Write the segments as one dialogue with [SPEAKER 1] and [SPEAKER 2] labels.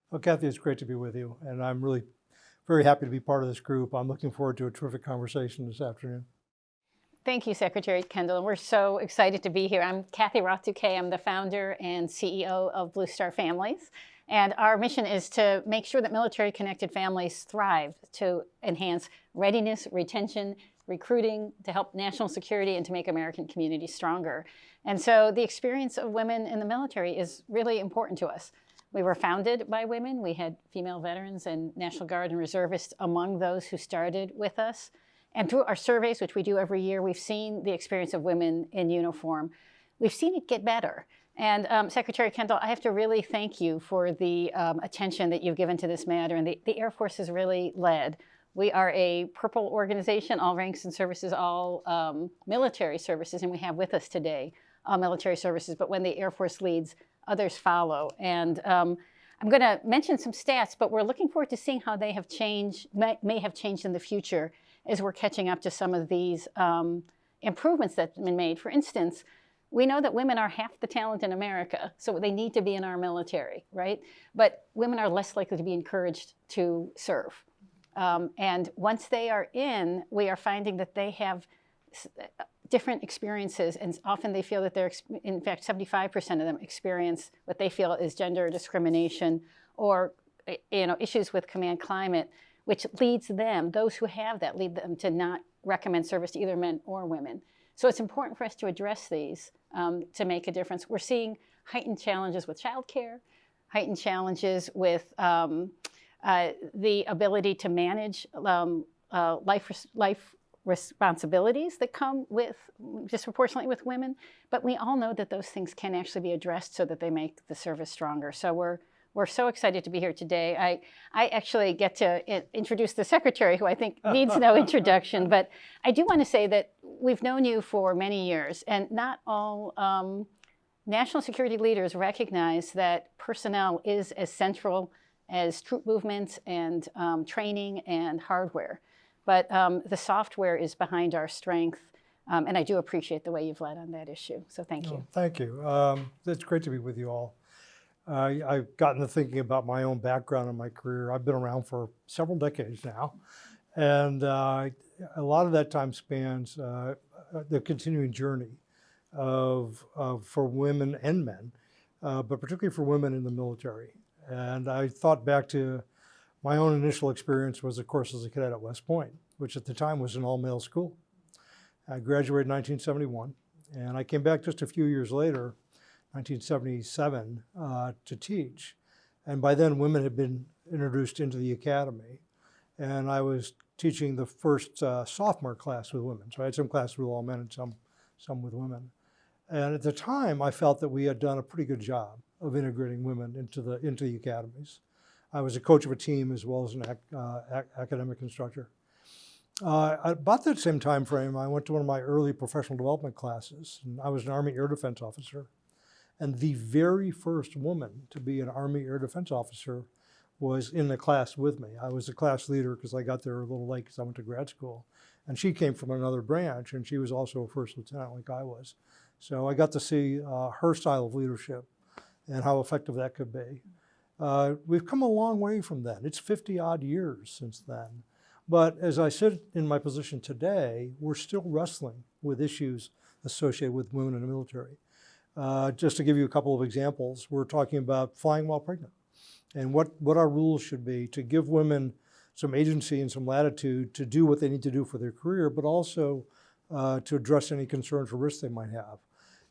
[SPEAKER 1] Well, Kathy, it's great to be with you, and I'm really very happy to be part of this group. I'm looking forward to a terrific conversation this afternoon.
[SPEAKER 2] Thank you, Secretary Kendall. We're so excited to be here. I'm Kathy Roth-Douquet. I'm the founder and CEO of Blue Star Families. And our mission is to make sure that military-connected families thrive, to enhance readiness, retention, recruiting, to help national security, and to make American communities stronger. And so the experience of women in the military is really important to us. We were founded by women. We had female veterans and National Guard and reservists among those who started with us. And through our surveys, which we do every year, we've seen the experience of women in uniform. We've seen it get better. And Secretary Kendall, I have to really thank you for the attention that you've given to this matter. And the Air Force has really led. We are a purple organization, all ranks and services, all military services. And we have with us today military services. But when the Air Force leads, others follow. And I'm going to mention some stats, but we're looking forward to seeing how they have changed, may have changed in the future as we're catching up to some of these improvements that have been made. For instance, we know that women are half the talent in America, so they need to be in our military, right? But women are less likely to be encouraged to serve. And once they are in, we are finding that they have different experiences, and often they feel that they're, in fact, 75% of them experience what they feel is gender discrimination or issues with command climate, which leads them, those who have that, lead them to not recommend service to either men or women. So it's important for us to address these to make a difference. We're seeing heightened challenges with childcare, heightened challenges with the ability to manage life responsibilities that come with disproportionately with women. But we all know that those things can actually be addressed so that they make the service stronger. So we're so excited to be here today. I actually get to introduce the Secretary, who I think needs no introduction, but I do want to say that we've known you for many years, and not all national security leaders recognize that personnel is as central as troop movements and training and hardware. But the software is behind our strength, and I do appreciate the way you've led on that issue. So thank you.
[SPEAKER 1] Thank you. It's great to be with you all. I've gotten to thinking about my own background and my career. I've been around for several decades now, and a lot of that time spans the continuing journey for women and men, but particularly for women in the military. And I thought back to my own initial experience was, of course, as a cadet at West Point, which at the time was an all-male school. I graduated in 1971, and I came back just a few years later, 1977, to teach. And by then, women had been introduced into the academy. And I was teaching the first sophomore class with women. So I had some classes with all men and some with women. And at the time, I felt that we had done a pretty good job of integrating women into the academies. I was a coach of a team as well as an academic instructor. About that same time frame, I went to one of my early professional development classes. And I was an Army Air Defense officer. And the very first woman to be an Army Air Defense officer was in the class with me. I was the class leader because I got there a little late because I went to grad school. And she came from another branch, and she was also a first lieutenant like I was. So I got to see her style of leadership and how effective that could be. We've come a long way from then. It's 50-odd years since then. But as I sit in my position today, we're still wrestling with issues associated with women in the military. Just to give you a couple of examples, we're talking about flying while pregnant and what our rules should be to give women some agency and some latitude to do what they need to do for their career, but also to address any concerns or risks they might have.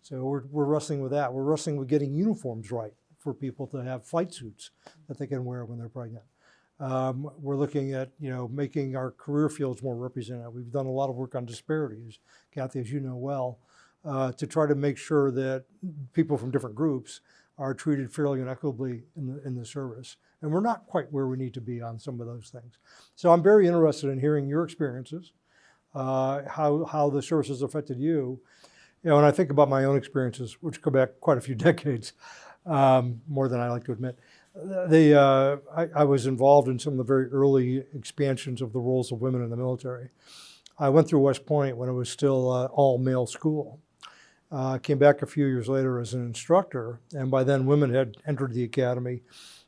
[SPEAKER 1] So we're wrestling with that. We're wrestling with getting uniforms right for people to have flight suits that they can wear when they're pregnant. We're looking at making our career fields more representative. We've done a lot of work on disparities, Kathy, as you know well, to try to make sure that people from different groups are treated fairly and equitably in the service. And we're not quite where we need to be on some of those things. So I'm very interested in hearing your experiences, how the service has affected you. When I think about my own experiences, which go back quite a few decades, more than I like to admit, I was involved in some of the very early expansions of the roles of women in the military. I went through West Point when it was still all-male school. Came back a few years later as an instructor, and by then women had entered the academy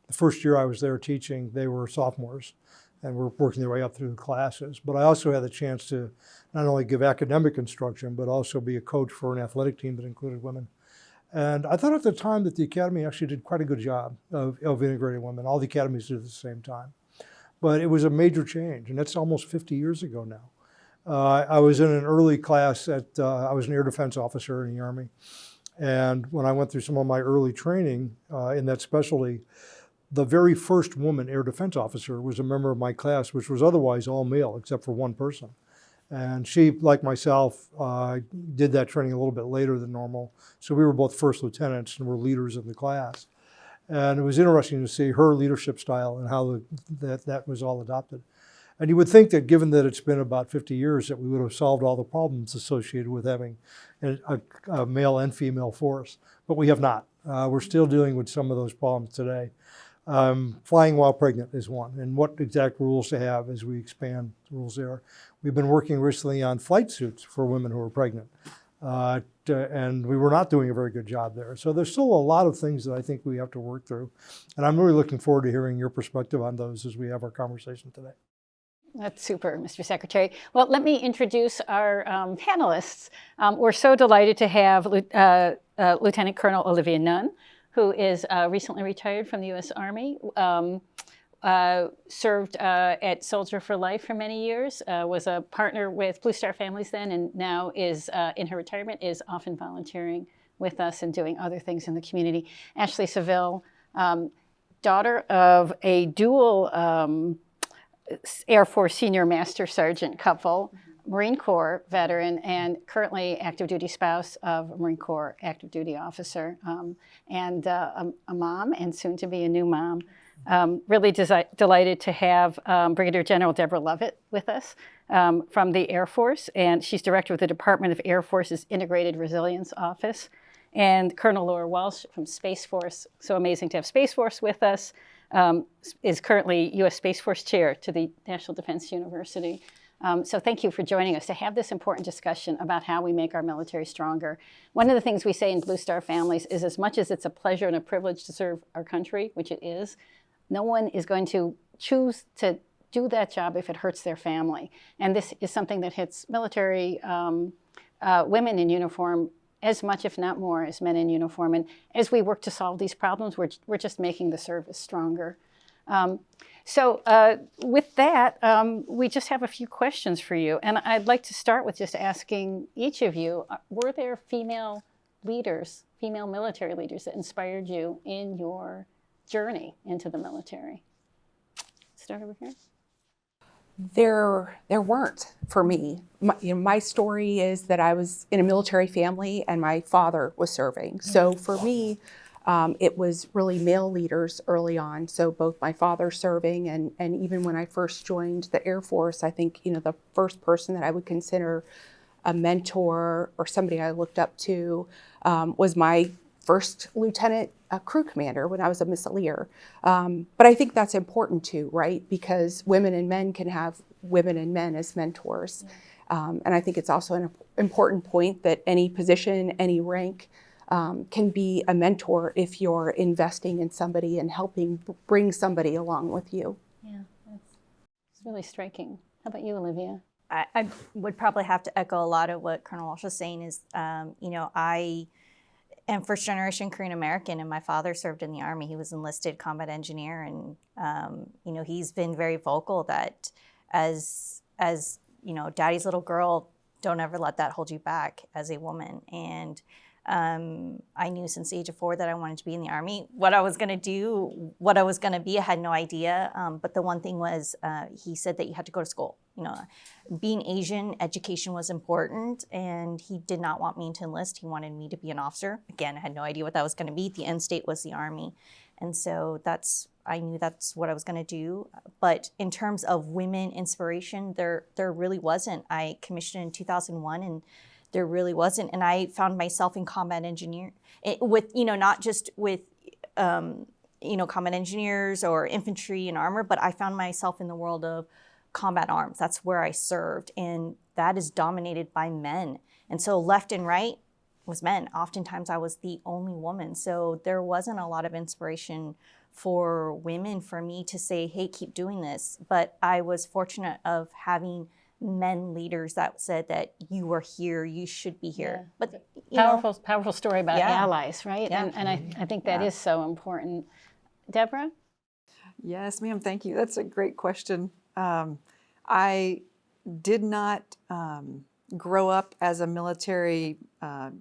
[SPEAKER 1] The first year I was there teaching, they were sophomores and were working their way up through the classes. But I also had the chance to not only give academic instruction, but also be a coach for an athletic team that included women. And I thought at the time that the Academy actually did quite a good job of integrating women. All the academies did at the same time. But it was a major change, and that's almost 50 years ago now. I was in an early class I was an air defense officer in the Army. And when I went through some of my early training in that specialty, the very first woman air defense officer was a member of my class, which was otherwise all male except for one person. And she, like myself, did that training a little bit later than normal. So we were both first lieutenants and were leaders of the class. And it was interesting to see her leadership style and how that was all adopted. And you would think that given that it's been about 50 years that we would have solved all the problems associated with having a male and female force, but we have not. We're still dealing with some of those problems today. Flying while pregnant is one, and what exact rules to have as we expand the rules there. We've been working recently on flight suits for women who are pregnant, and we were not doing a very good job there. So there's still a lot of things that I think we have to work through, and I'm really looking forward to hearing your perspective on those as we have our conversation today.
[SPEAKER 2] That's super, Mr. Secretary. Well, let me introduce our panelists. We're so delighted to have Lieutenant Colonel Olivia Nunn, who is recently retired from the U.S. Army, served at Soldier for Life for many years, was a partner with Blue Star Families then, and now is, in her retirement, is often volunteering with us and doing other things in the community. Ashley Seville, daughter of a dual Air Force Senior Master Sergeant couple, Marine Corps veteran, and currently active duty spouse of a Marine Corps active duty officer, and a mom, and soon to be a new mom. Really delighted to have Brigadier General Deborah Lovett with us from the Air Force, and she's director of the Department of Air Force's Integrated Resilience Office, and Colonel Laura Walsh from Space Force. So amazing to have Space Force with us. Is currently U.S. Space Force Chair to the National Defense University. So thank you for joining us to have this important discussion about how we make our military stronger. One of the things we say in Blue Star Families is as much as it's a pleasure and a privilege to serve our country, which it is, no one is going to choose to do that job if it hurts their family. And this is something that hits military women in uniform as much, if not more, as men in uniform. And as we work to solve these problems, we're just making the service stronger. So with that, we just have a few questions for you. And I'd like to start with just asking each of you, were there female leaders, female military leaders that inspired you in your journey into the military? Start over here.
[SPEAKER 3] There weren't for me. My story is that I was in a military family and my father was serving. So for me, it was really male leaders early on. So both my father serving and even when I first joined the Air Force, I think, the first person that I would consider a mentor or somebody I looked up to was my first lieutenant crew commander when I was a missileer. But I think that's important too, right? Because women and men can have women and men as mentors. And I think it's also an important point that any position, any rank can be a mentor if you're investing in somebody and helping bring somebody along with you.
[SPEAKER 2] Yeah, it's really striking. How about you, Olivia?
[SPEAKER 4] I would probably have to echo a lot of what Colonel Walsh was saying is, I am first generation Korean American and my father served in the Army. He was enlisted combat engineer and, he's been very vocal that as daddy's little girl, don't ever let that hold you back as a woman. And I knew since the age of 4 that I wanted to be in the Army. What I was going to do, what I was going to be, I had no idea. But the one thing was, he said that you had to go to school. Being Asian, education was important, and he did not want me to enlist. He wanted me to be an officer. Again, I had no idea what that was going to be. The end state was the Army. And so I knew that's what I was going to do. But in terms of women inspiration, there really wasn't. I commissioned in 2001, and there really wasn't. And I found myself in combat engineer with, not just with, combat engineers or infantry and armor, but I found myself in the world of combat arms. That's where I served. And that is dominated by men. And so left and right was men. Oftentimes I was the only woman. So there wasn't a lot of inspiration for women, for me to say, hey, keep doing this. But I was fortunate of having men leaders that said that you are here, you should be here.
[SPEAKER 2] Yeah.
[SPEAKER 4] But you know,
[SPEAKER 2] Powerful story about
[SPEAKER 4] Yeah.
[SPEAKER 2] allies, right?
[SPEAKER 4] Yeah.
[SPEAKER 2] And I think that is so important. Deborah?
[SPEAKER 5] Yes, ma'am. Thank you. That's a great question. I did not grow up as a military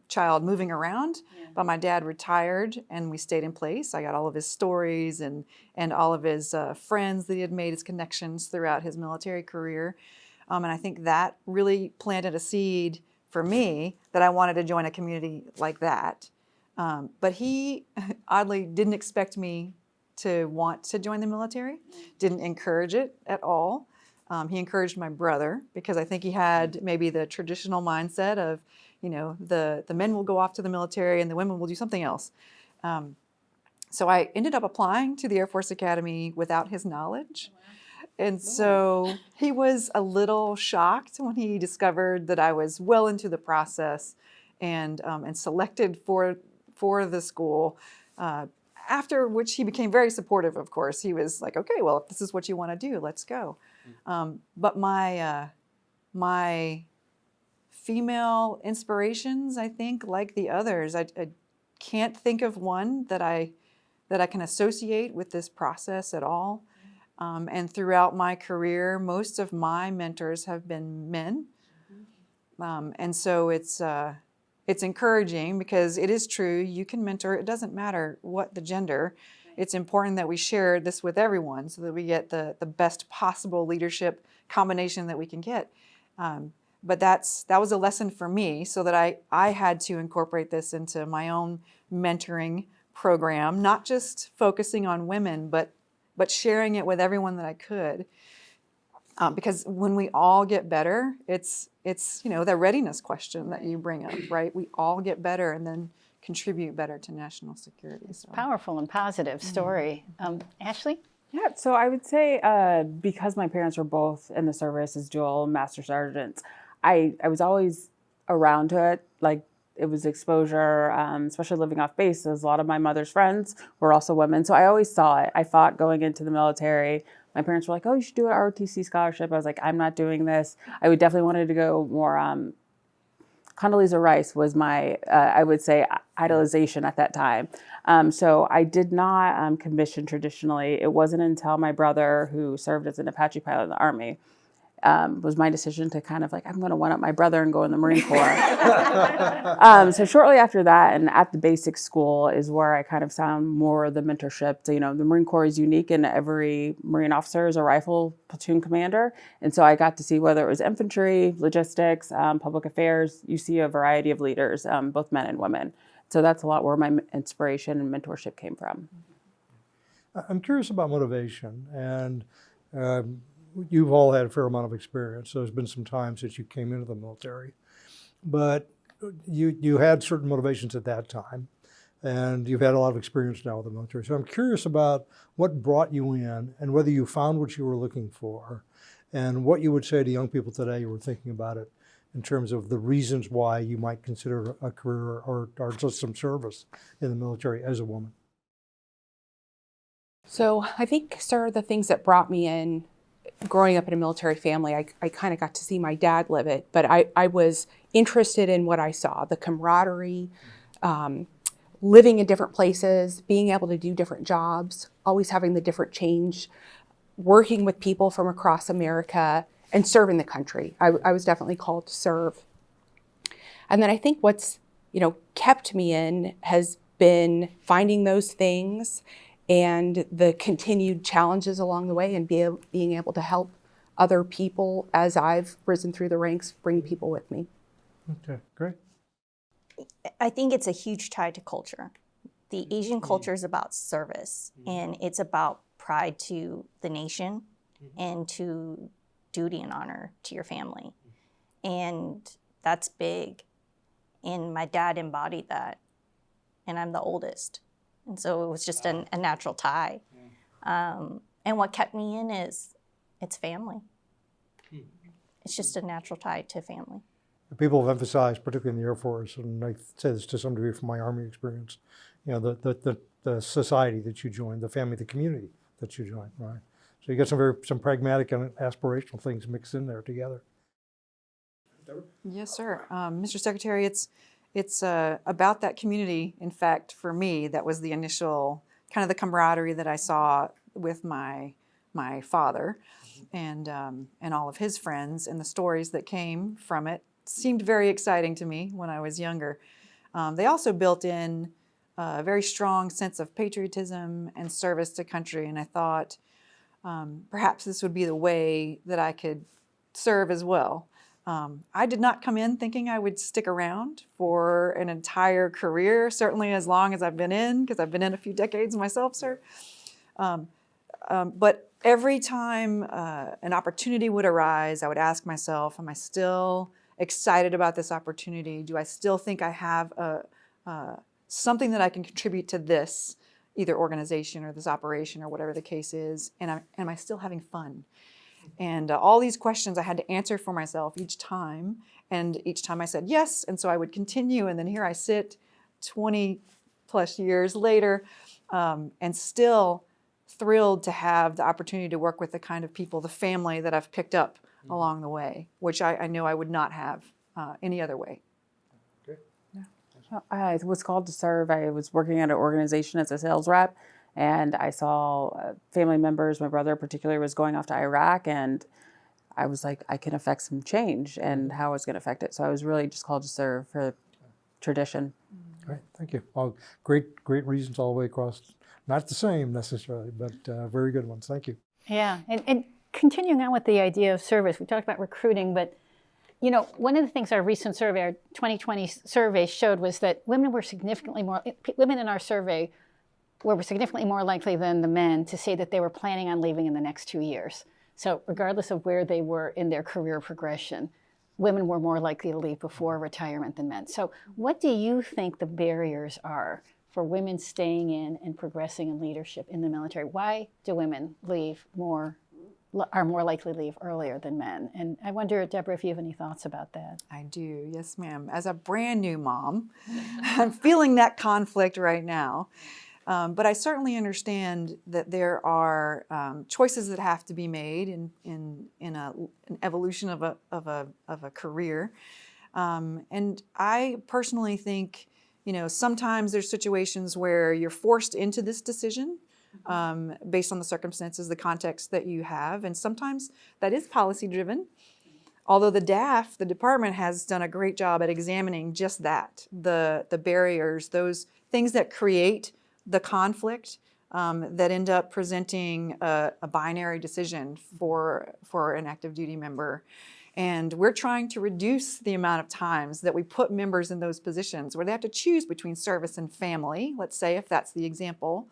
[SPEAKER 5] child moving around, but my dad retired and we stayed in place. I got all of his stories and all of his friends that he had made, his connections throughout his military career. And I think that really planted a seed for me that I wanted to join a community like that. But he oddly didn't expect me to want to join the military, didn't encourage it at all. He encouraged my brother because I think he had maybe the traditional mindset of, you know, the men will go off to the military and the women will do something else. So I ended up applying to the Air Force Academy without his knowledge. And so he was a little shocked when he discovered that I was well into the process and selected for the school. After which he became very supportive, of course. He was like, okay, well, if this is what you want to do, let's go. But my female inspirations, I think, like the others, I can't think of one that I can associate with this process at all. And throughout my career, most of my mentors have been men. And so it's encouraging because it is true, you can mentor, it doesn't matter what the gender. It's important that we share this with everyone so that we get the best possible leadership combination that we can get. But that was a lesson for me, so that I had to incorporate this into my own mentoring program, not just focusing on women, but sharing it with everyone that I could. Because when we all get better, it's you know, the readiness question that you bring up, right? We all get better and then contribute better to national security. So.
[SPEAKER 2] Powerful and positive story. Ashley?
[SPEAKER 6] Yeah, so I would say because my parents were both in the service as dual master sergeants, I was always around to it. Like, it was exposure, especially living off base. A lot of my mother's friends were also women, so I always saw it. I thought going into the military, my parents were like, oh, you should do an ROTC scholarship. I was like, I'm not doing this. I would definitely wanted to go more, Condoleezza Rice was my, I would say, idolization at that time. So I did not commission traditionally. It wasn't until my brother, who served as an Apache pilot in the Army, was my decision to kind of like, I'm going to one-up my brother and go in the Marine Corps. So shortly after that, and at the basic school is where I kind of found more of the mentorship. So, you know, the Marine Corps is unique, and every Marine officer is a rifle platoon commander. And so I got to see whether it was infantry, logistics, public affairs. You see a variety of leaders, both men and women. So that's a lot where my inspiration and mentorship came from.
[SPEAKER 1] I'm curious about motivation, and you've all had a fair amount of experience. So there's been some time since you came into the military, but you had certain motivations at that time, and you've had a lot of experience now with the military. So I'm curious about what brought you in, and whether you found what you were looking for, and what you would say to young people today who are thinking about it in terms of the reasons why you might consider a career or just some service in the military as a woman.
[SPEAKER 3] So I think, sir, the things that brought me in, growing up in a military family, I kind of got to see my dad live it, but I was interested in what I saw, the camaraderie, living in different places, being able to do different jobs, always having the different change, working with people from across America, and serving the country. I was definitely called to serve. And then I think what's, you know, kept me in has been finding those things and the continued challenges along the way, and being able to help other people as I've risen through the ranks, bring people with me.
[SPEAKER 1] Okay, great.
[SPEAKER 4] I think it's a huge tie to culture. The Asian culture is about service, and it's about pride to the nation and to duty and honor to your family. And that's big. And my dad embodied that. And I'm the oldest. And so it was just a natural tie. And what kept me in is it's family. It's just a natural tie to family.
[SPEAKER 1] People have emphasized, particularly in the Air Force, and I say this to some degree from my Army experience, the society that you join, the family, the community that you join, right? So you got some pragmatic and aspirational things mixed in there together.
[SPEAKER 5] Yes, sir. Mr. Secretary, it's about that community. In fact, for me, that was the initial kind of the camaraderie that I saw with my father, and all of his friends, and the stories that came from it seemed very exciting to me when I was younger. They also built in a very strong sense of patriotism and service to country, and I thought perhaps this would be the way that I could serve as well. I did not come in thinking I would stick around for an entire career, certainly as long as I've been in, because I've been in a few decades myself, sir. But every time an opportunity would arise, I would ask myself, am I still excited about this opportunity? Do I still think I have something that I can contribute to this, either organization or this operation or whatever the case is? And am I still having fun? And all these questions I had to answer for myself each time. And each time I said yes. And so I would continue. And then here I sit 20 plus years later, and still thrilled to have the opportunity to work with the kind of people, the family that I've picked up along the way, which I know I would not have any other way.
[SPEAKER 6] I was called to serve. I was working at an organization as a sales rep, and I saw family members, my brother particularly was going off to Iraq, and I was like, I can affect some change and how it's going to affect it. So I was really just called to serve for tradition.
[SPEAKER 1] Great, thank you. Well, great reasons all the way across. Not the same necessarily, but very good ones. Thank you.
[SPEAKER 2] Yeah, and continuing on with the idea of service, we talked about recruiting, but you know, one of the things our recent survey, our 2020 survey showed was that women in our survey were significantly more likely than the men to say that they were planning on leaving in the next 2 years. So regardless of where they were in their career progression, women were more likely to leave before retirement than men. So what do you think the barriers are for women staying in and progressing in leadership in the military? Why do women are more likely to leave earlier than men? And I wonder, Deborah, if you have any thoughts about that.
[SPEAKER 5] I do, yes, ma'am. As a brand new mom, I'm feeling that conflict right now. But I certainly understand that there are choices that have to be made in an evolution of a career. And I personally think, sometimes there's situations where you're forced into this decision based on the circumstances, the context that you have, and sometimes that is policy driven. Although the DAF, the department, has done a great job at examining just that, the barriers, those things that create the conflict that end up presenting a binary decision for an active duty member. And we're trying to reduce the amount of times that we put members in those positions where they have to choose between service and family, let's say, if that's the example.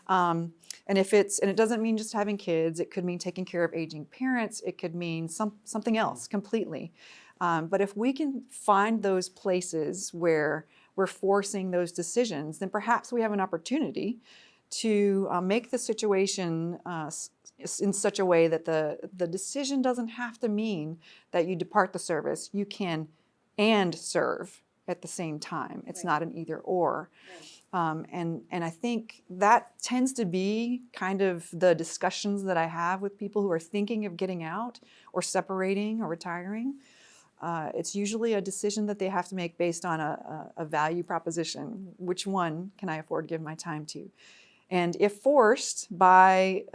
[SPEAKER 5] Right. And it doesn't mean just having kids, it could mean taking care of aging parents, it could mean something else completely. But if we can find those places where we're forcing those decisions, then perhaps we have an opportunity to make the situation in such a way that the decision doesn't have to mean that you depart the service. You can and serve at the same time. It's not an either or. And I think that tends to be kind of the discussions that I have with people who are thinking of getting out or separating or retiring. It's usually a decision that they have to make based on a value proposition. Which one can I afford to give my time to? And if forced by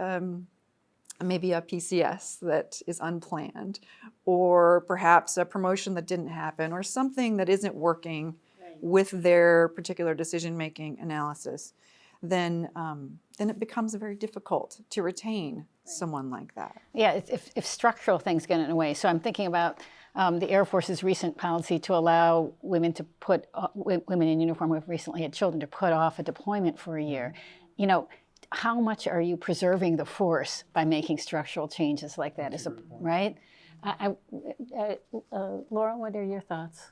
[SPEAKER 5] maybe a PCS that is unplanned, or perhaps a promotion that didn't happen, or something that isn't working with their particular decision-making analysis, then it becomes very difficult to retain someone like that.
[SPEAKER 2] Yeah, if structural things get in the way. So I'm thinking about the Air Force's recent policy to allow women in uniform who have recently had children to put off a deployment for a year. How much are you preserving the force by making structural changes like that? Right? Laura, what are your thoughts?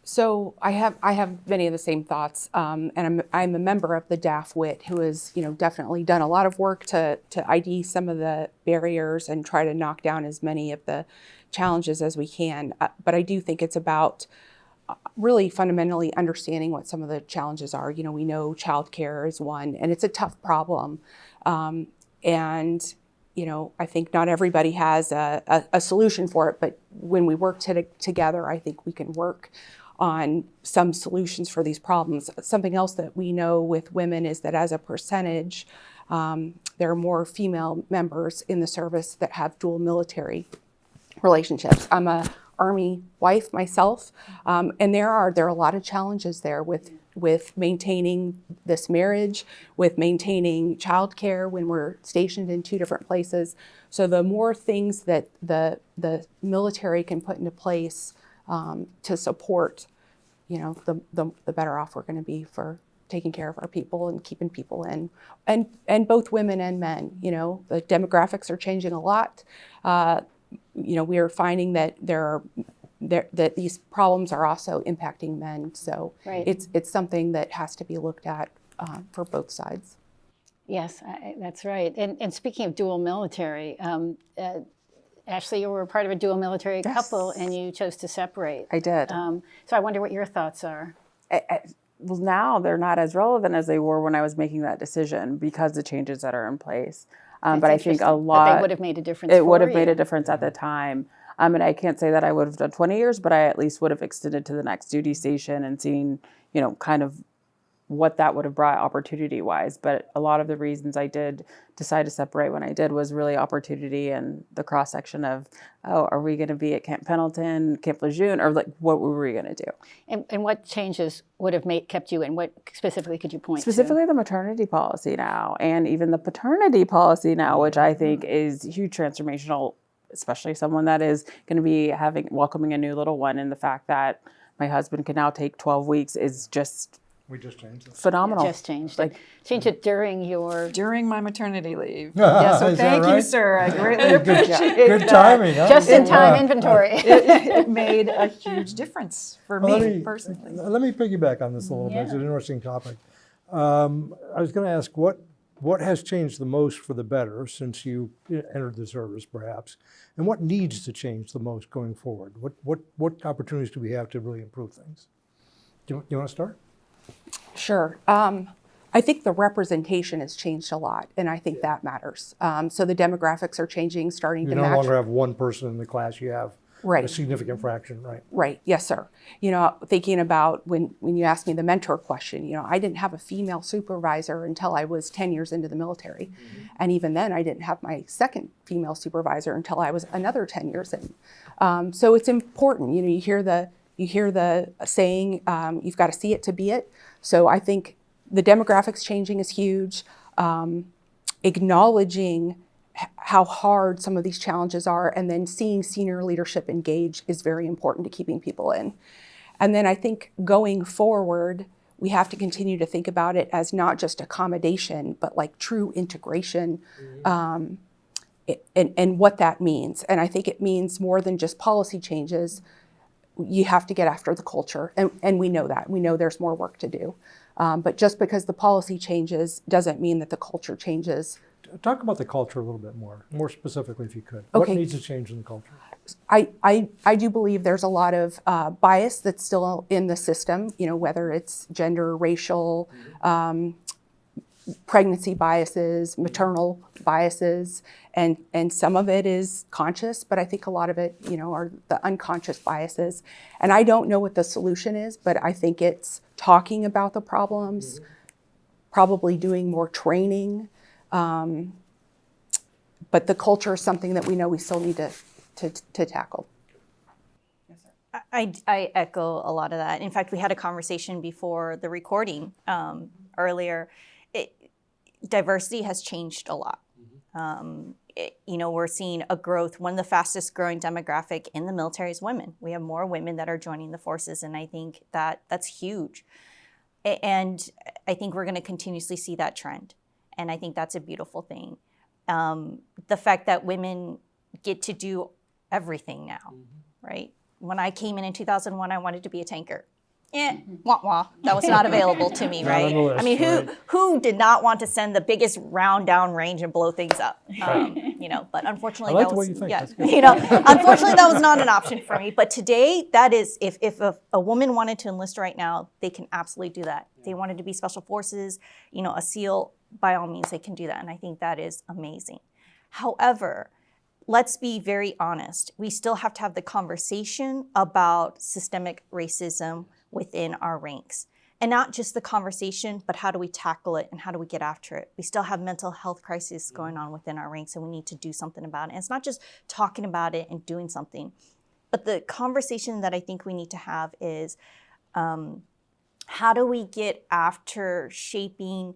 [SPEAKER 3] So I have many of the same thoughts, and I'm a member of the DAF WIT, who has definitely done a lot of work to ID some of the barriers and try to knock down as many of the challenges as we can. But I do think it's about really fundamentally understanding what some of the challenges are. We know childcare is one, and it's a tough problem, and I think not everybody has a solution for it, but when we work together, I think we can work on some solutions for these problems. Something else that we know with women is that as a percentage, there are more female members in the service that have dual military relationships. I'm a Army wife myself, and there are a lot of challenges there with maintaining this marriage, with maintaining childcare when we're stationed in two different places. So the more things that the military can put into place to support, the better off we're going to be for taking care of our people and keeping people in, and both women and men. The demographics are changing a lot. We are finding that that these problems are also impacting men. So
[SPEAKER 2] Right.
[SPEAKER 3] it's something that has to be looked at for both sides.
[SPEAKER 2] Yes, that's right. And speaking of dual military, Ashley, you were a part of a dual military couple, and you chose to separate.
[SPEAKER 6] I did.
[SPEAKER 2] So I wonder what your thoughts are.
[SPEAKER 6] Well, now they're not as relevant as they were when I was making that decision because the changes that are in place. But I think a
[SPEAKER 2] Interesting.
[SPEAKER 6] lot.
[SPEAKER 2] But they would have made a difference.
[SPEAKER 6] It would
[SPEAKER 2] for
[SPEAKER 6] have made
[SPEAKER 2] you.
[SPEAKER 6] a difference at the time. And I can't say that I would have done 20 years, but I at least would have extended to the next duty station and seen, kind of what that would have brought opportunity-wise. But a lot of the reasons I did decide to separate when I did was really opportunity and the cross-section of, are we going to be at Camp Pendleton, Camp Lejeune, or what were we going to do?
[SPEAKER 2] And what changes would have kept you in? What specifically could you point
[SPEAKER 6] Specifically the maternity policy now, and even the paternity policy now, which I think is huge transformational, especially someone that is going to be welcoming a new little one. And the fact that my husband can now take 12 weeks is just
[SPEAKER 1] We just changed it.
[SPEAKER 6] phenomenal.
[SPEAKER 2] to? Just changed it. Changed it during
[SPEAKER 5] my maternity leave.
[SPEAKER 1] Yeah,
[SPEAKER 5] So
[SPEAKER 1] is that
[SPEAKER 5] thank you,
[SPEAKER 1] right?
[SPEAKER 5] sir. I greatly appreciate
[SPEAKER 1] Good
[SPEAKER 5] that.
[SPEAKER 1] timing, huh?
[SPEAKER 2] just-in-time inventory.
[SPEAKER 5] It made a huge difference for
[SPEAKER 1] Well,
[SPEAKER 5] me personally.
[SPEAKER 1] Let me piggyback on this a little bit. It's an interesting topic. I was going to ask what has changed the most for the better since you entered the service, perhaps, and what needs to change the most going forward? What opportunities do we have to really improve things? Do you want to start?
[SPEAKER 3] Sure. I think the representation has changed a lot, and I think that matters. So the demographics are changing, starting
[SPEAKER 1] You
[SPEAKER 3] to
[SPEAKER 1] no
[SPEAKER 3] match.
[SPEAKER 1] longer have one person in the class. You have a
[SPEAKER 3] Right.
[SPEAKER 1] significant fraction, right?
[SPEAKER 3] Right. Yes, sir. Thinking about when you asked me the mentor question, I didn't have a female supervisor until I was 10 years into the military. And even then, I didn't have my second female supervisor until I was another 10 years in. So it's important. You hear the saying, you've got to see it to be it. So I think the demographics changing is huge. Acknowledging how hard some of these challenges are, and then seeing senior leadership engage is very important to keeping people in. And then I think going forward, we have to continue to think about it as not just accommodation, but like true integration, and what that means. And I think it means more than just policy changes. You have to get after the culture, and we know that. We know there's more work to do. But just because the policy changes doesn't mean that the culture changes.
[SPEAKER 1] Talk about the culture a little bit more specifically, if you could.
[SPEAKER 3] Okay.
[SPEAKER 1] What needs to change in the culture?
[SPEAKER 3] I do believe there's a lot of bias that's still in the system, whether it's gender, racial, pregnancy biases, maternal biases, and some of it is conscious, but I think a lot of it, are the unconscious biases. And I don't know what the solution is, but I think it's talking about the problems, probably doing more training. But the culture is something that we know we still need to tackle.
[SPEAKER 4] I echo a lot of that. In fact, we had a conversation before the recording earlier. Diversity has changed a lot. We're seeing a growth. One of the fastest growing demographic in the military is women. We have more women that are joining the forces, and I think that's huge. And I think we're going to continuously see that trend. And I think that's a beautiful thing. The fact that women get to do everything now, right? when I came in 2001, I wanted to be a tanker. Wah wah. That was not available to me,
[SPEAKER 1] Not
[SPEAKER 4] right?
[SPEAKER 1] on the list,
[SPEAKER 4] I mean,
[SPEAKER 1] right.
[SPEAKER 4] who did not want to send the biggest round down range and blow things up? You know, but unfortunately,
[SPEAKER 1] I like
[SPEAKER 4] that
[SPEAKER 1] the way
[SPEAKER 4] was
[SPEAKER 1] you think.
[SPEAKER 4] yeah.
[SPEAKER 1] That's good.
[SPEAKER 4] You know, unfortunately, that was not an option for me. But today, that is, if a woman wanted to enlist right now, they can absolutely do that. If they wanted to be special forces, you know, a SEAL, by all means, they can do that, and I think that is amazing. However, let's be very honest. We still have to have the conversation about systemic racism within our ranks. And not just the conversation, but how do we tackle it and how do we get after it? We still have mental health crises going on within our ranks, and we need to do something about it. And it's not just talking about it and doing something, but the conversation that I think we need to have is how do we get after shaping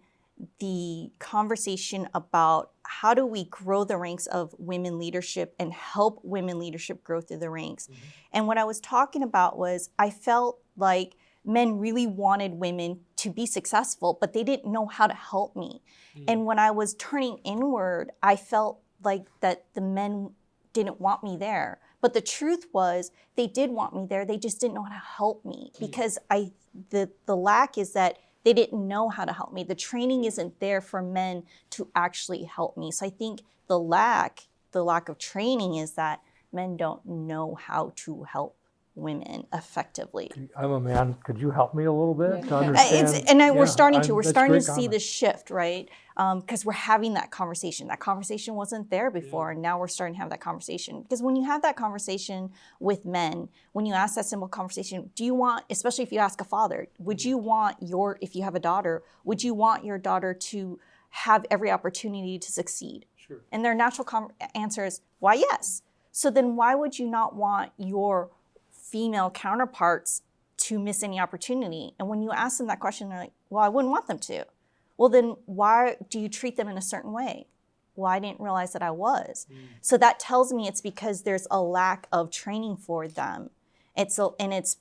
[SPEAKER 4] the conversation about how do we grow the ranks of women leadership and help women leadership grow through the ranks. And what I was talking about was I felt like men really wanted women to be successful, but they didn't know how to help me. And when I was turning inward, I felt like that the men didn't want me there. But the truth was they did want me there. They just didn't know how to help me because the lack is that they didn't know how to help me. The training isn't there for men to actually help me. So I think the lack of training is that men don't know how to help women effectively.
[SPEAKER 1] I'm a man. Could you help me a little bit to understand?
[SPEAKER 4] We're starting to
[SPEAKER 1] that's great
[SPEAKER 4] see
[SPEAKER 1] comment.
[SPEAKER 4] this shift, right? Because we're having that conversation. That conversation wasn't there before, and now we're starting to have that conversation. Because when you have that conversation with men, when you ask that simple conversation, do you want, especially if you ask a father, would you want if you have a daughter, would you want your daughter to have every opportunity to succeed?
[SPEAKER 1] Sure.
[SPEAKER 4] And their natural answer is, why, yes. So then why would you not want your female counterparts to miss any opportunity? And when you ask them that question, they're like, well, I wouldn't want them to. Well, then why do you treat them in a certain way? Well, I didn't realize that I was. So that tells me it's because there's a lack of training for them. It's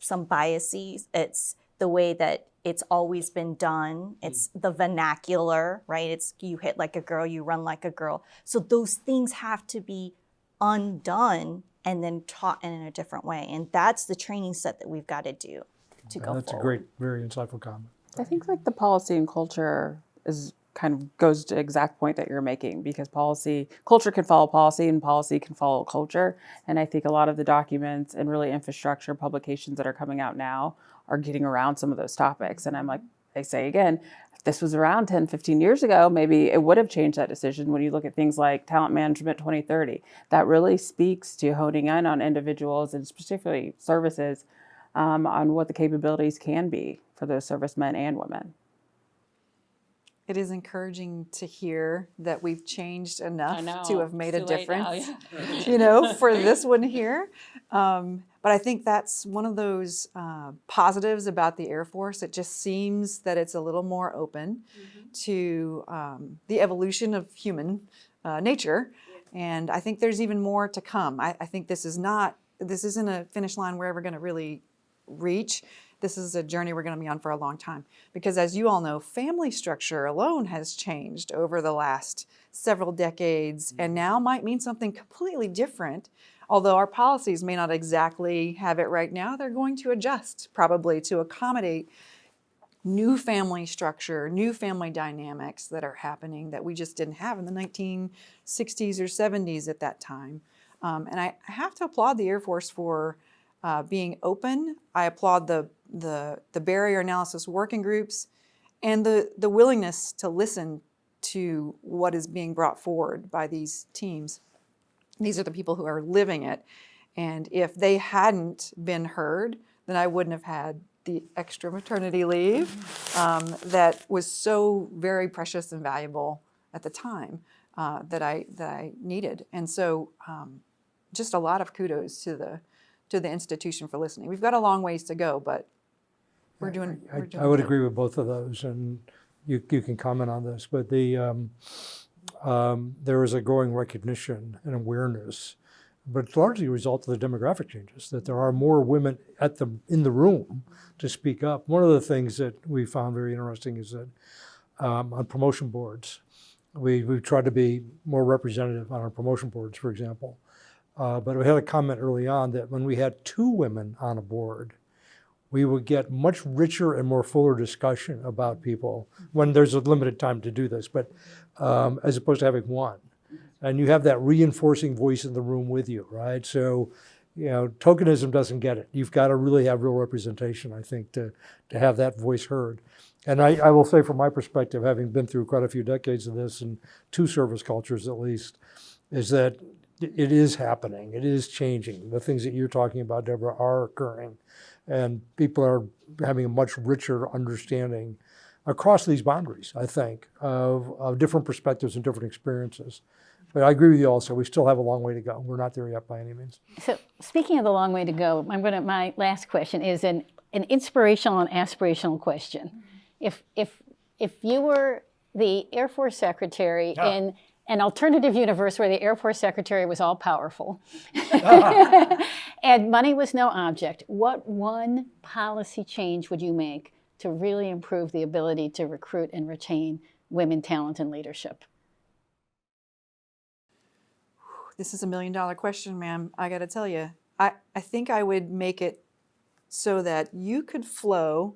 [SPEAKER 4] some biases. It's the way that it's always been done. It's the vernacular, right? It's you hit like a girl, you run like a girl. So those things have to be undone and then taught in a different way. And that's the training set that we've got to do to go
[SPEAKER 1] That's
[SPEAKER 4] forward.
[SPEAKER 1] a great, very insightful comment.
[SPEAKER 6] I think like the policy and culture is kind of goes to the exact point that you're making, because culture can follow policy and policy can follow culture. And I think a lot of the documents and really infrastructure publications that are coming out now are getting around some of those topics. And I'm like, I say again, if this was around 10, 15 years ago, maybe it would have changed that decision. When you look at things like Talent Management 2030, that really speaks to honing in on individuals and particularly services on what the capabilities can be for those servicemen and women.
[SPEAKER 5] It is encouraging to hear that we've changed enough
[SPEAKER 6] know,
[SPEAKER 5] to have made
[SPEAKER 6] it's
[SPEAKER 5] a
[SPEAKER 6] too late now,
[SPEAKER 5] difference, you know, for this one here. But I think that's one of those positives about the Air Force. It just seems that it's a little more open to the evolution of human nature. And I think there's even more to come. I think this isn't a finish line we're ever going to really reach. This is a journey we're going to be on for a long time. Because as you all know, family structure alone has changed over the last several decades and now might mean something completely different. Although our policies may not exactly have it right now, they're going to adjust probably to accommodate new family structure, new family dynamics that are happening that we just didn't have in the 1960s or 70s at that time. And I have to applaud the Air Force for being open. I applaud the barrier analysis working groups and the willingness to listen to what is being brought forward by these teams. These are the people who are living it. And if they hadn't been heard, then I wouldn't have had the extra maternity leave that was so very precious and valuable at the time that I needed. And so just a lot of kudos to the institution for listening. We've got a long ways to go, but we're doing
[SPEAKER 1] I would
[SPEAKER 5] good.
[SPEAKER 1] agree with both of those, and you can comment on this, but there is a growing recognition and awareness, but it's largely a result of the demographic changes, that there are more women in the room to speak up. One of the things that we found very interesting is that on promotion boards, we've tried to be more representative on our promotion boards, for example. But we had a comment early on that when we had 2 women on a board, we would get much richer and more fuller discussion about people when there's a limited time to do this, but as opposed to having 1. And you have that reinforcing voice in the room with you, right? So, tokenism doesn't get it. You've got to really have real representation, I think, to have that voice heard. And I will say from my perspective, having been through quite a few decades of this and 2 service cultures at least, is that it is happening. It is changing. The things that you're talking about, Deborah, are occurring. And people are having a much richer understanding across these boundaries, I think, of different perspectives and different experiences. But I agree with you also. We still have a long way to go. We're not there yet by any means.
[SPEAKER 2] So speaking of the long way to go, my last question is an inspirational and aspirational question. If you were the Air Force Secretary in an alternative universe where the Air Force Secretary was all powerful and money was no object, what one policy change would you make to really improve the ability to recruit and retain women talent in leadership?
[SPEAKER 5] This is $1 million question, ma'am. I got to tell you, I think I would make it so that you could flow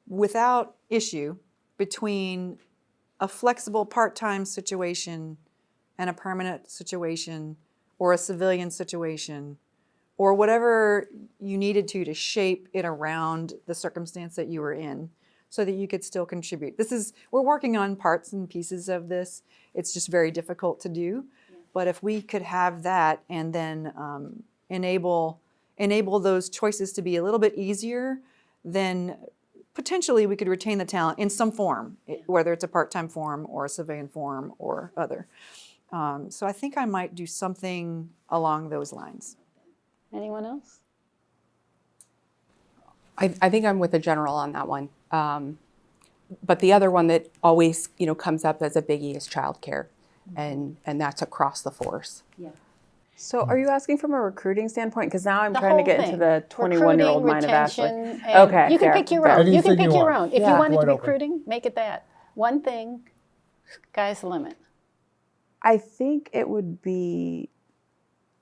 [SPEAKER 5] without issue between a flexible part-time situation and a permanent situation or a civilian situation or whatever you needed to shape it around the circumstance that you were in so that you could still contribute. We're working on parts and pieces of this. It's just very difficult to do. But if we could have that and then enable those choices to be a little bit easier, then potentially we could retain the talent in some form, whether it's a part-time form or a civilian form or other. So I think I might do something along those lines.
[SPEAKER 2] Anyone else?
[SPEAKER 3] I think I'm with the general on that one. But the other one that always, comes up as a biggie is childcare, and that's across the force.
[SPEAKER 2] Yeah.
[SPEAKER 6] So are you asking from a recruiting standpoint? Because now I'm
[SPEAKER 2] The
[SPEAKER 6] trying to
[SPEAKER 2] whole
[SPEAKER 6] get
[SPEAKER 2] thing.
[SPEAKER 6] into the 21-year-old mind of Ashley.
[SPEAKER 2] Recruiting, retention, and
[SPEAKER 6] Okay,
[SPEAKER 2] you can
[SPEAKER 6] fair,
[SPEAKER 2] pick your
[SPEAKER 6] fair.
[SPEAKER 2] own. You
[SPEAKER 1] Anything
[SPEAKER 2] can pick
[SPEAKER 1] you
[SPEAKER 2] your
[SPEAKER 1] want.
[SPEAKER 2] own. If
[SPEAKER 6] Yeah.
[SPEAKER 2] you wanted to
[SPEAKER 1] Wide
[SPEAKER 2] be
[SPEAKER 1] open.
[SPEAKER 2] recruiting, make it that. One thing, sky's the limit.
[SPEAKER 6] I think it would be,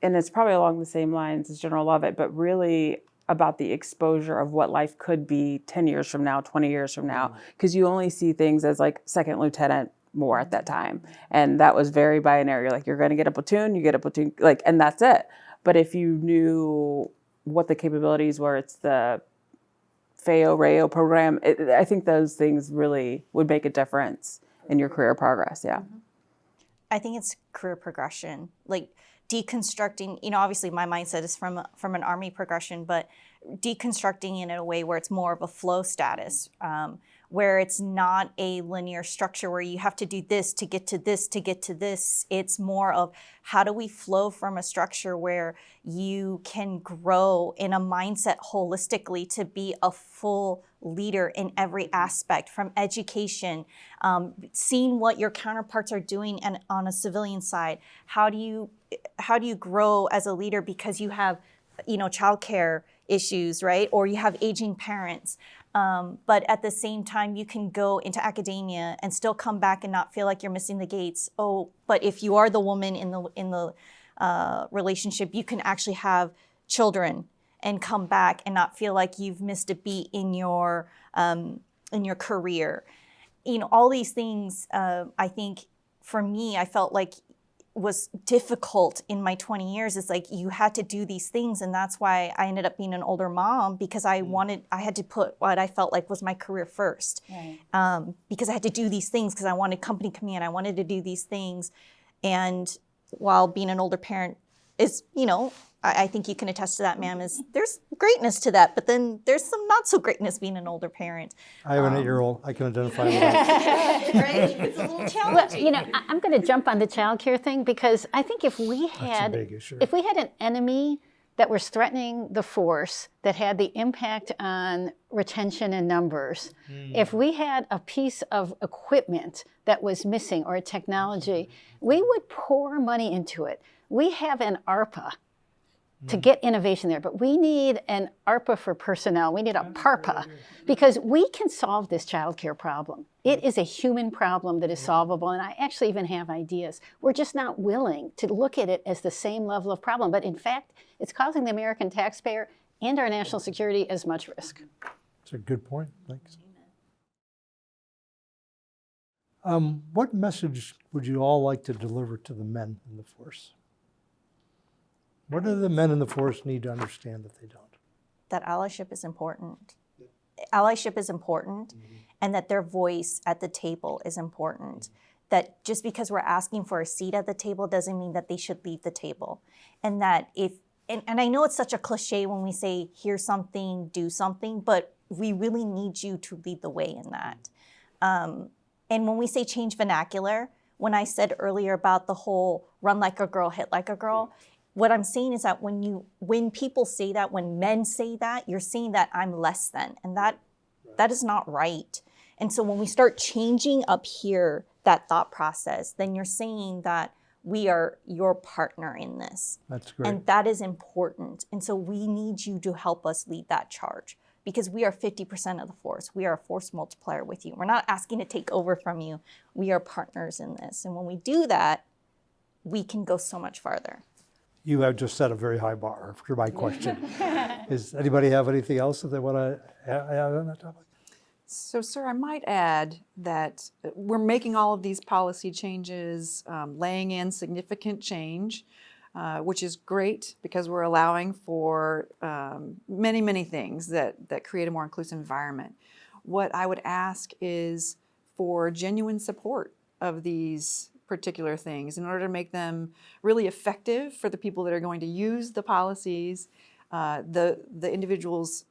[SPEAKER 6] and it's probably along the same lines as General Lovett, but really about the exposure of what life could be 10 years from now, 20 years from now, because you only see things as like second lieutenant more at that time. And that was very binary. Like, you're going to get a platoon, you get a platoon, and that's it. But if you knew what the capabilities were, it's the FAO-RAO program, I think those things really would make a difference in your career progress, yeah.
[SPEAKER 4] I think it's career progression, like deconstructing, obviously my mindset is from an Army progression, but deconstructing it in a way where it's more of a flow status, where it's not a linear structure where you have to do this to get to this to get to this. It's more of how do we flow from a structure where you can grow in a mindset holistically to be a full leader in every aspect, from education, seeing what your counterparts are doing, and on a civilian side, how do you grow as a leader because you have, childcare issues, right? Or you have aging parents. But at the same time, you can go into academia and still come back and not feel like you're missing the gates. Oh, but if you are the woman in the relationship, you can actually have children and come back and not feel like you've missed a beat in your career. All these things, I think for me, I felt like was difficult in my 20 years. It's like you had to do these things, and that's why I ended up being an older mom, because I had to put what I felt like was my career first. Right. Because I had to do these things because I wanted company command. I wanted to do these things. And while being an older parent is, I think you can attest to that, ma'am, there's greatness to that, but then there's some not so greatness being an older parent.
[SPEAKER 1] I have an 8-year-old. I can identify with that.
[SPEAKER 4] Right? It's a little challenging.
[SPEAKER 2] Well, I'm going to jump on the childcare thing, because I think if we
[SPEAKER 1] That's a
[SPEAKER 2] had
[SPEAKER 1] big issue.
[SPEAKER 2] an enemy that was threatening the force, that had the impact on retention and numbers, if we had a piece of equipment that was missing or a technology, we would pour money into it. We have an ARPA to get innovation there. But we need an ARPA for personnel. We need a PARPA because we can solve this childcare problem. It is a human problem that is solvable, and I actually even have ideas. We're just not willing to look at it as the same level of problem. But in fact, it's causing the American taxpayer and our national security as much risk.
[SPEAKER 1] That's a good point. Thanks. What message would you all like to deliver to the men in the force? What do the men in the force need to understand that they don't?
[SPEAKER 4] That allyship is important. Allyship is important, and that their voice at the table is important. That just because we're asking for a seat at the table doesn't mean that they should leave the table. And that and I know it's such a cliche when we say, here's something, do something, but we really need you to lead the way in that. And when we say change vernacular, when I said earlier about the whole run like a girl, hit like a girl, what I'm saying is that when people say that, when men say that, you're saying that I'm less than, and that is not right. And so when we start changing up here that thought process, then you're saying that we are your partner in this.
[SPEAKER 1] That's great.
[SPEAKER 4] And that is important. And so we need you to help us lead that charge because we are 50% of the force. We are a force multiplier with you. We're not asking to take over from you. We are partners in this. And when we do that, we can go so much farther.
[SPEAKER 1] You have just set a very high bar for my question. Does anybody have anything else that they want to add on that topic?
[SPEAKER 5] So, sir, I might add that we're making all of these policy changes, laying in significant change, which is great because we're allowing for many, many things that create a more inclusive environment. What I would ask is for genuine support of these particular things in order to make them really effective for the people that are going to use the policies, the individuals.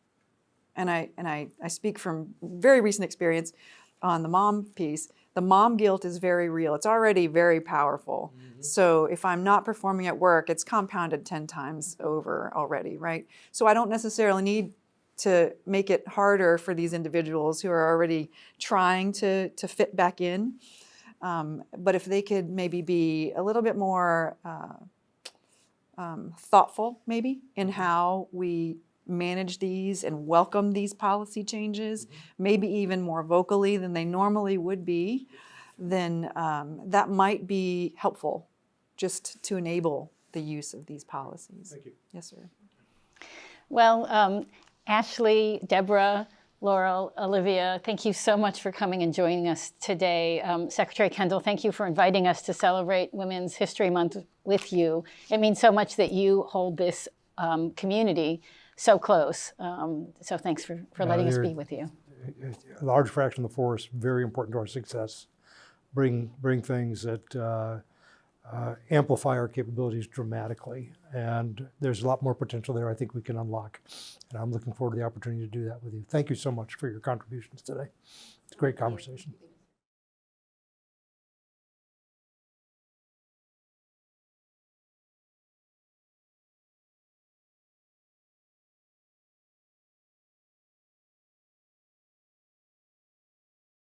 [SPEAKER 5] And I speak from very recent experience on the mom piece. The mom guilt is very real. It's already very powerful. So if I'm not performing at work, it's compounded 10 times over already, right? So I don't necessarily need to make it harder for these individuals who are already trying to fit back in. But if they could maybe be a little bit more thoughtful, maybe, in how we manage these and welcome these policy changes, maybe even more vocally than they normally would be, then that might be helpful just to enable the use of these policies.
[SPEAKER 1] Thank you.
[SPEAKER 5] Yes, sir.
[SPEAKER 2] Well, Ashley, Deborah, Laurel, Olivia, thank you so much for coming and joining us today. Secretary Kendall, thank you for inviting us to celebrate Women's History Month with you. It means so much that you hold this community so close. So thanks for letting us be with you.
[SPEAKER 1] A large fraction of the force, very important to our success. Bring things that amplify our capabilities dramatically. And there's a lot more potential there I think we can unlock. And I'm looking forward to the opportunity to do that with you. Thank you so much for your contributions today. It's a great conversation.